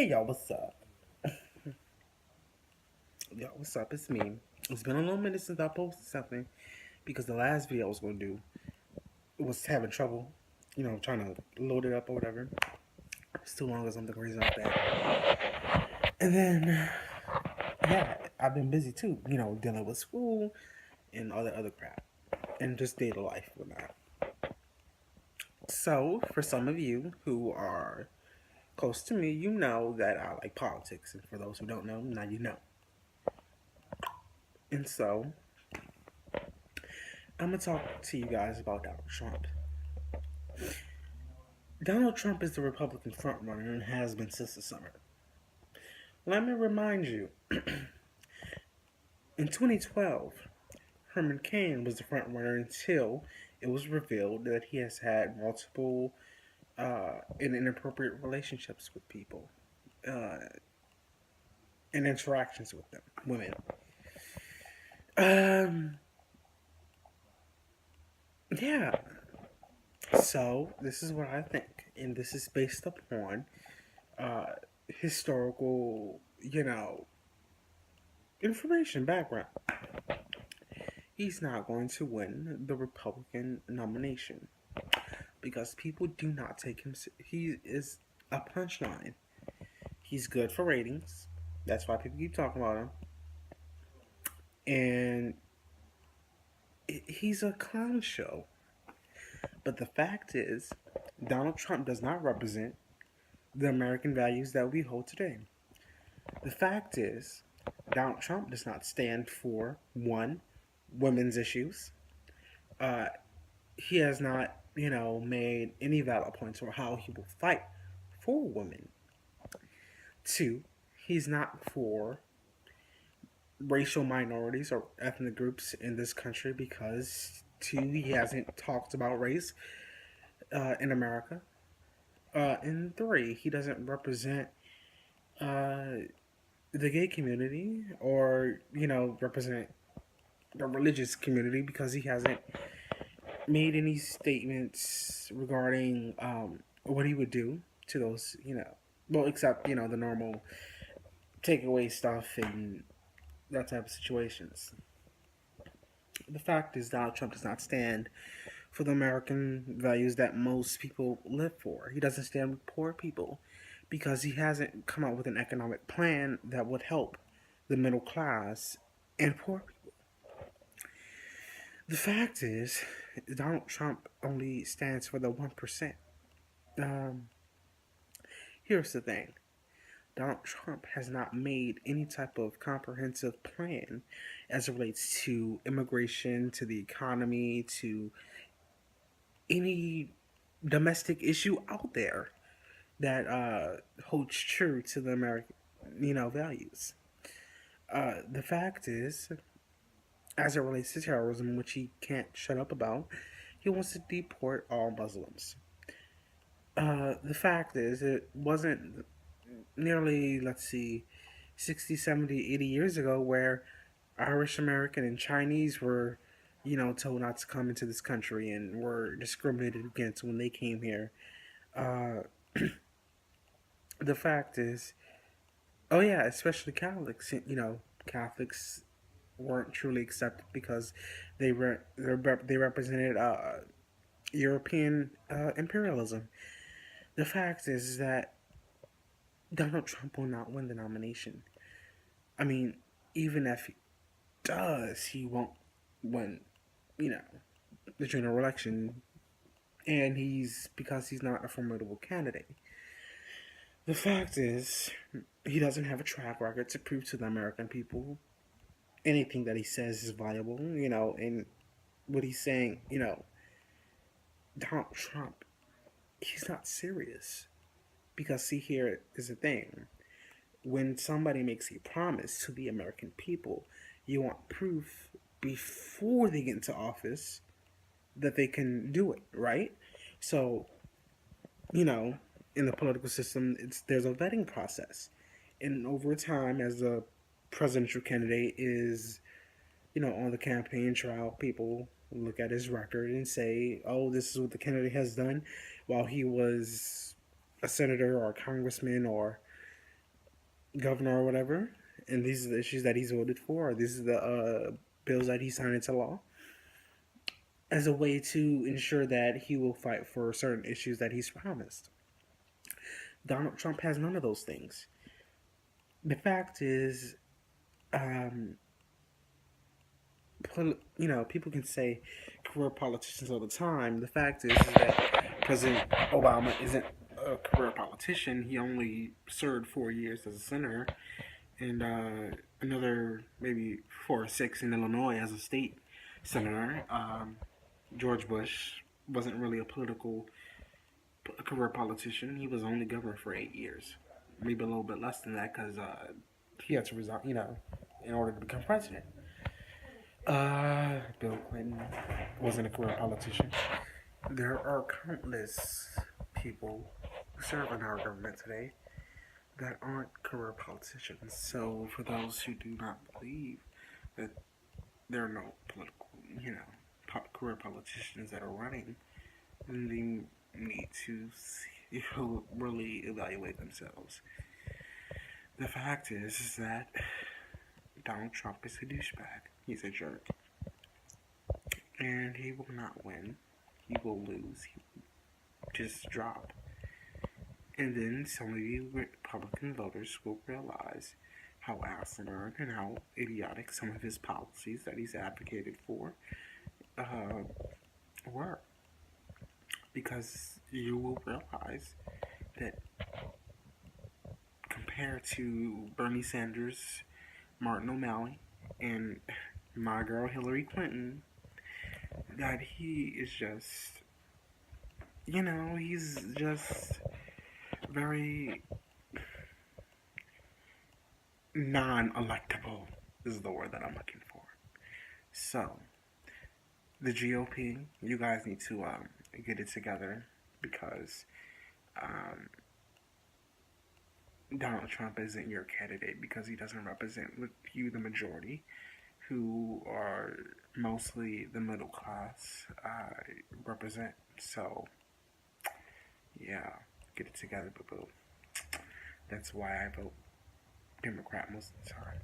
Hey y'all, what's up? Y'all, what's up? It's me. It's been a little minute since I posted something because the last video I was going to do was having trouble, trying to load it up or whatever. It's too long or something crazy like that. And then, yeah, I've been busy too, dealing with school and all that other crap and just daily life and that. So, for some of you who are close to me, you know that I like politics. And for those who don't know, now you know. And so, I'm going to talk to you guys about Donald Trump. Donald Trump is the Republican frontrunner and has been since the summer. Let me remind you, in 2012, Herman Cain was the frontrunner until it was revealed that he has had multiple and inappropriate relationships with people and interactions with them, women. Um, yeah. So this is what I think, and this is based upon uh, historical, information background. He's not going to win the Republican nomination because people do not take him. He is a punchline. He's good for ratings. That's why people keep talking about him. And he's a clown show. But the fact is, Donald Trump does not represent the American values that we hold today. The fact is, Donald Trump does not stand for, one, women's issues. Uh, he has not, made any valid points for how he will fight for women. Two, he's not for racial minorities or ethnic groups in this country because, two, he hasn't talked about race in America. And three, he doesn't represent uh, the gay community or, represent the religious community because he hasn't made any statements regarding what he would do to those, well, except, the normal takeaway stuff and that type of situations. The fact is, Donald Trump does not stand for the American values that most people live for. He doesn't stand with poor people because he hasn't come up with an economic plan that would help the middle class and poor people. The fact is, Donald Trump only stands for the 1%. Um, here's the thing. Donald Trump has not made any type of comprehensive plan as it relates to immigration, to the economy, to any domestic issue out there that holds true to the American, values. The fact is, as it relates to terrorism, which he can't shut up about, he wants to deport all Muslims. The fact is, it wasn't nearly, let's see, 60, 70, 80 years ago where Irish American and Chinese were, told not to come into this country and were discriminated against when they came here. Uh, the fact is, oh yeah, especially Catholics, Catholics weren't truly accepted because they represented European imperialism. The fact is that Donald Trump will not win the nomination. I mean, even if he does, he won't win, you know, the general election, and because he's not a formidable candidate. The fact is, he doesn't have a track record to prove to the American people anything that he says is viable, and what he's saying, Donald Trump, he's not serious. Because, see, here is the thing. When somebody makes a promise to the American people, you want proof before they get into office that they can do it, right? So, you know, in the political system, there's a vetting process. And over time, as a presidential candidate is, on the campaign trail, people look at his record and say, oh, this is what the candidate has done while he was a senator or a congressman or governor or whatever, and these are the issues that he's voted for, or these are the bills that he signed into law, as a way to ensure that he will fight for certain issues that he's promised. Donald Trump has none of those things. The fact is, um, people can say career politicians all the time. The fact is that President Obama isn't a career politician. He only served 4 years as a senator, and another maybe 4 or 6 in Illinois as a state senator. George Bush wasn't really a career politician. He was only governor for 8 years, maybe a little bit less than that because he had to resign, in order to become president. Bill Clinton wasn't a career politician. There are countless people who serve in our government today that aren't career politicians. So, for those who do not believe that there are no political, career politicians that are running, then they need to really evaluate themselves. The fact is that Donald Trump is a douchebag. He's a jerk. And he will not win. He will lose. He will just drop. And then some of you Republican voters will realize how asinine and how idiotic some of his policies that he's advocated for were. Because you will realize that compared to Bernie Sanders, Martin O'Malley, and my girl Hillary Clinton, that he is just, he's just very non-electable is the word that I'm looking for. So, the GOP, you guys need to get it together because Donald Trump isn't your candidate because he doesn't represent you, the majority, who are mostly the middle class, represent. So, yeah, get it together, boo-boo. That's why I vote Democrat most of the time.